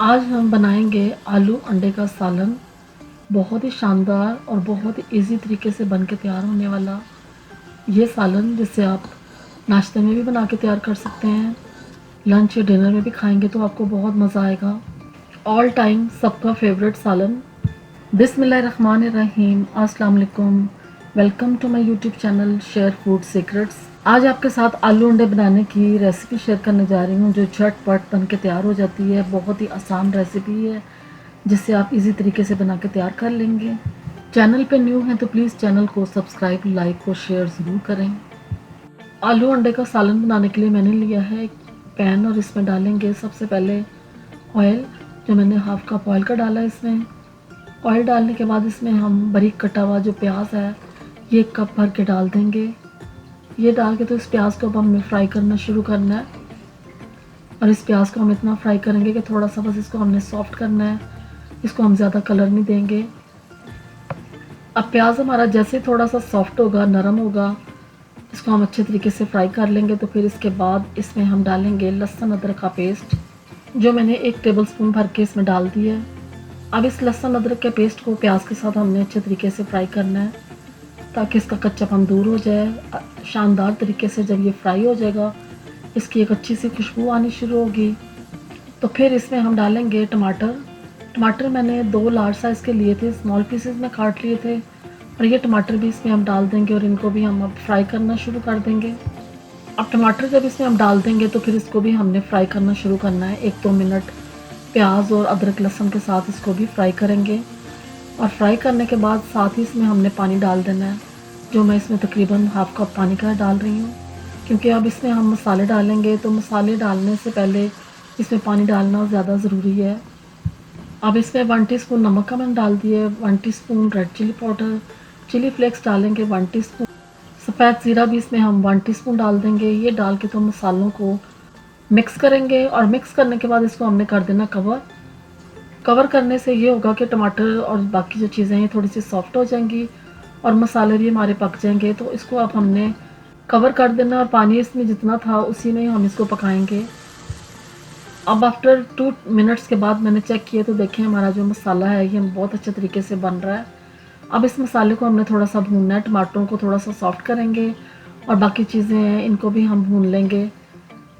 आज हम बनाएंगे आलू अंडे का सालन। बहुत ही शानदार और बहुत ही इजी तरीके से बन के तैयार होने वाला ये सालन, जिसे आप नाश्ते में भी बना के तैयार कर सकते हैं, लंच या डिनर में भी खाएंगे तो आपको बहुत मज़ा आएगा। ऑल टाइम सबका फेवरेट सालन। बिस्मिल्लाहिर्रहमानिर्रहीम, अस्सलाम वालेकुम। Welcome to my YouTube channel share food secrets. आज आपके साथ आलू अंडे बनाने की रेसिपी शेयर करने जा रही हूँ, जो झटपट बन के तैयार हो जाती है। बहुत ही आसान रेसिपी है जिसे आप इजी तरीके से बना के तैयार कर लेंगे। चैनल पे न्यू हैं तो प्लीज़ चैनल को सब्सक्राइब, लाइक और शेयर ज़रूर करें। आलू अंडे का सालन बनाने के लिए मैंने लिया है एक पैन और इसमें डालेंगे सबसे पहले ऑयल, जो मैंने हाफ कप ऑयल का डाला है। इसमें ऑयल डालने के बाद इसमें हम बारीक कटा हुआ जो प्याज है ये 1 कप भर के डाल देंगे। ये डाल के तो इस प्याज को अब हमने फ्राई करना शुरू करना है, और इस प्याज को हम इतना फ्राई करेंगे कि थोड़ा सा बस इसको हमने सॉफ्ट करना है, इसको हम ज़्यादा कलर नहीं देंगे। अब प्याज हमारा जैसे थोड़ा सा सॉफ्ट होगा, नरम होगा, इसको हम अच्छे तरीके से फ्राई कर लेंगे। तो फिर इसके बाद इसमें हम डालेंगे लहसुन अदरक का पेस्ट, जो मैंने 1 टेबलस्पून भर के इसमें डाल दिया है। अब इस लहसुन अदरक के पेस्ट को प्याज के साथ हमने अच्छे तरीके से फ्राई करना है, ताकि इसका कच्चापन दूर हो जाए। शानदार तरीके से जब ये फ्राई हो जाएगा, इसकी एक अच्छी सी खुशबू आनी शुरू होगी। तो फिर इसमें हम डालेंगे टमाटर मैंने 2 लार्ज साइज़ के लिए थे, स्मॉल पीसेस में काट लिए थे, और ये टमाटर भी इसमें हम डाल देंगे और इनको भी हम अब फ्राई करना शुरू कर देंगे। अब टमाटर जब इसमें हम डाल देंगे तो फिर इसको भी हमने फ्राई करना शुरू करना है। 1-2 मिनट प्याज और अदरक लहसुन के साथ इसको भी फ्राई करेंगे, और फ्राई करने के बाद साथ ही इसमें हमने पानी डाल देना है, जो मैं इसमें तकरीबन हाफ कप पानी का डाल रही हूँ, क्योंकि अब इसमें हम मसाले डालेंगे तो मसाले डालने से पहले इसमें पानी डालना ज़्यादा ज़रूरी है। अब इसमें 1 टीस्पून नमक का मैंने डाल दिया, 1 teaspoon red chili powder, chili flakes डालेंगे 1 टीस्पून, सफ़ेद ज़ीरा भी इसमें हम 1 टीस्पून डाल देंगे। ये डाल के तो मसालों को मिक्स करेंगे, और मिक्स करने के बाद इसको हमने कर देना कवर करने से ये होगा कि टमाटर और बाकी जो चीज़ें हैं थोड़ी सी सॉफ्ट हो जाएंगी और मसाले भी हमारे पक जाएंगे। तो इसको अब हमने कवर कर देना, और पानी इसमें जितना था उसी में हम इसको पकाएंगे। अब आफ्टर 2 मिनट्स के बाद मैंने चेक किया तो देखें हमारा जो मसाला है ये बहुत अच्छे तरीके से बन रहा है। अब इस मसाले को हमने थोड़ा सा भूनना है, टमाटरों को थोड़ा सा सॉफ्ट करेंगे और बाकी चीज़ें हैं इनको भी हम भून लेंगे।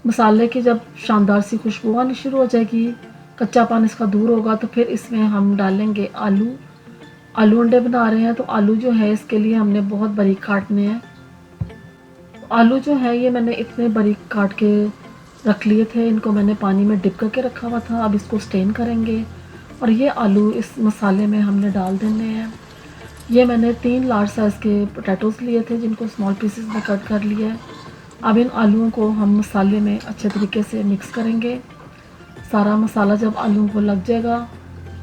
मसाले की जब शानदार सी खुशबू आनी शुरू हो जाएगी, कच्चापन इसका दूर होगा, तो फिर इसमें हम डालेंगे आलू अंडे बना रहे हैं तो आलू जो है इसके लिए हमने बहुत बारीक काटने हैं। आलू जो है ये मैंने इतने बारीक काट के रख लिए थे, इनको मैंने पानी में डिप करके रखा हुआ था। अब इसको स्टेन करेंगे और ये आलू इस मसाले में हमने डाल देने हैं। ये मैंने 3 लार्ज साइज़ के पोटैटोज़ लिए थे, जिनको स्मॉल पीसेस में कट कर लिया है। अब इन आलूओं को हम मसाले में अच्छे तरीके से मिक्स करेंगे। सारा मसाला जब आलूओं को लग जाएगा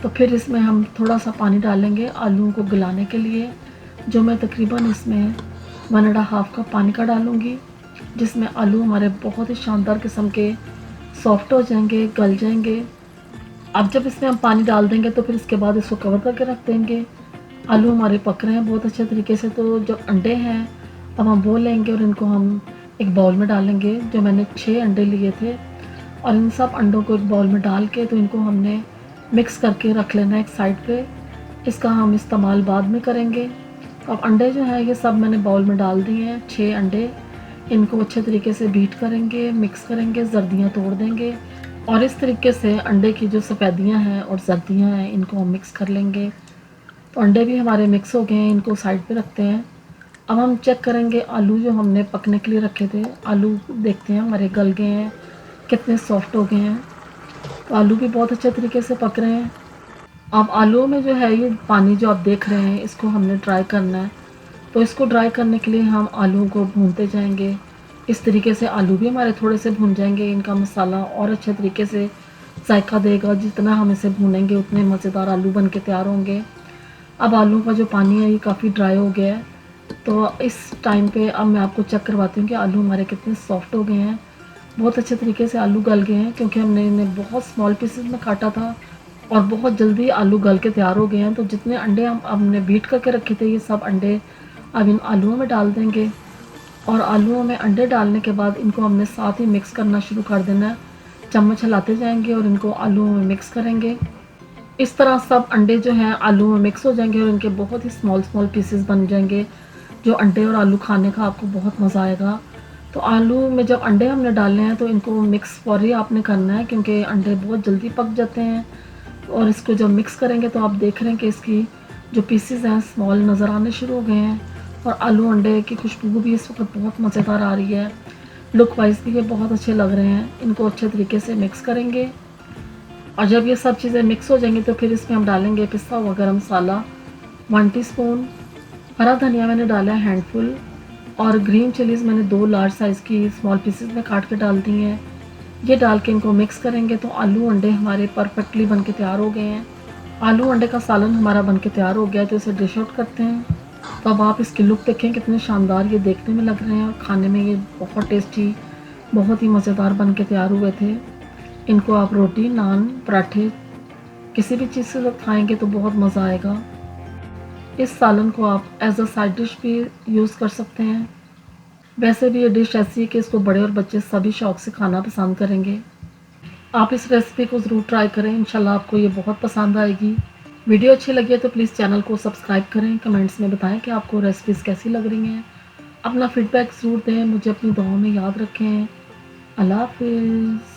तो फिर इसमें हम थोड़ा सा पानी डालेंगे आलूओं को गलाने के लिए, जो मैं तकरीबन इसमें 1.5 कप पानी का डालूँगी, जिसमें आलू हमारे बहुत ही शानदार किस्म के सॉफ्ट हो जाएंगे, गल जाएंगे। अब जब इसमें हम पानी डाल देंगे तो फिर इसके बाद इसको कवर करके रख देंगे। आलू हमारे पक रहे हैं बहुत अच्छे तरीके से। तो जब अंडे हैं अब हम वो लेंगे और इनको हम एक बाउल में डालेंगे, जो मैंने 6 अंडे लिए थे, और इन सब अंडों को एक बाउल में डाल के तो इनको हमने मिक्स करके रख लेना है एक साइड पे। इसका हम इस्तेमाल बाद में करेंगे। अब अंडे जो हैं ये सब मैंने बाउल में डाल दिए हैं, 6 अंडे। इनको अच्छे तरीके से बीट करेंगे, मिक्स करेंगे, जर्दियाँ तोड़ देंगे, और इस तरीके से अंडे की जो सफ़ेदियाँ हैं और जर्दियाँ हैं इनको हम मिक्स कर लेंगे। तो अंडे भी हमारे मिक्स हो गए हैं, इनको साइड पे रखते हैं। अब हम चेक करेंगे आलू जो हमने पकने के लिए रखे थे, आलू देखते हैं हमारे गल गए हैं, कितने सॉफ्ट हो गए हैं। तो आलू भी बहुत अच्छे तरीके से पक रहे हैं। अब आलूओं में जो है ये पानी जो आप देख रहे हैं इसको हमने ड्राई करना है। तो इसको ड्राई करने के लिए हम आलूओं को भूनते जाएंगे। इस तरीके से आलू भी हमारे थोड़े से भुन जाएंगे, इनका मसाला और अच्छे तरीके से जायका देगा। जितना हम इसे भूनेंगे उतने मज़ेदार आलू बन के तैयार होंगे। अब आलू का जो पानी है ये काफ़ी ड्राई हो गया है। तो इस टाइम पे अब मैं आपको चेक करवाती हूँ कि आलू हमारे कितने सॉफ्ट हो गए हैं। बहुत अच्छे तरीके से आलू गल गए हैं, क्योंकि हमने इन्हें बहुत स्मॉल पीसेस में काटा था और बहुत जल्दी आलू गल के तैयार हो गए हैं। तो जितने अंडे हमने बीट करके रखे थे ये सब अंडे अब इन आलूओं में डाल देंगे, और आलूओं में अंडे डालने के बाद इनको हमने साथ ही मिक्स करना शुरू कर देना है। चम्मच हिलाते जाएंगे और इनको आलू में मिक्स करेंगे। इस तरह सब अंडे जो हैं आलू में मिक्स हो जाएंगे और इनके बहुत ही स्मॉल स्मॉल पीसेस बन जाएंगे, जो अंडे और आलू खाने का आपको बहुत मज़ा आएगा। तो आलू में जब अंडे हमने डालने हैं तो इनको मिक्स फौरी आपने करना है, क्योंकि अंडे बहुत जल्दी पक जाते हैं। और इसको जब मिक्स करेंगे तो आप देख रहे हैं कि इसकी जो पीसेस हैं स्मॉल नज़र आने शुरू हो गए हैं, और आलू अंडे की खुशबू भी इस वक्त बहुत मज़ेदार आ रही है। लुक वाइज भी ये बहुत अच्छे लग रहे हैं। इनको अच्छे तरीके से मिक्स करेंगे, और जब ये सब चीज़ें मिक्स हो जाएंगी तो फिर इसमें हम डालेंगे पिसा हुआ गरम मसाला 1 टीस्पून, हरा धनिया मैंने डाला है हैंडफुल, और ग्रीन चिलीज़ मैंने 2 लार्ज साइज़ की स्मॉल पीसेस में काट के डाल दी हैं। ये डाल के इनको मिक्स करेंगे तो आलू अंडे हमारे परफेक्टली बन के तैयार हो गए हैं। आलू अंडे का सालन हमारा बन के तैयार हो गया है, तो इसे डिश आउट करते हैं। तो अब आप इसकी लुक देखें कितने शानदार ये देखने में लग रहे हैं, और खाने में ये बहुत टेस्टी, बहुत ही मज़ेदार बन के तैयार हुए थे। इनको आप रोटी, नान, पराठे किसी भी चीज़ के साथ खाएंगे तो बहुत मज़ा आएगा। इस सालन को आप एज अ साइड डिश भी यूज़ कर सकते हैं। वैसे भी ये डिश ऐसी है कि इसको बड़े और बच्चे सभी शौक़ से खाना पसंद करेंगे। आप इस रेसिपी को ज़रूर ट्राई करें, इंशाल्लाह आपको ये बहुत पसंद आएगी। वीडियो अच्छी लगी है तो प्लीज़ चैनल को सब्सक्राइब करें, कमेंट्स में बताएं कि आपको रेसिपीज़ कैसी लग रही हैं। अपना फीडबैक ज़रूर दें, मुझे अपनी दुआओं में याद रखें। अल्लाह हाफ़िज़।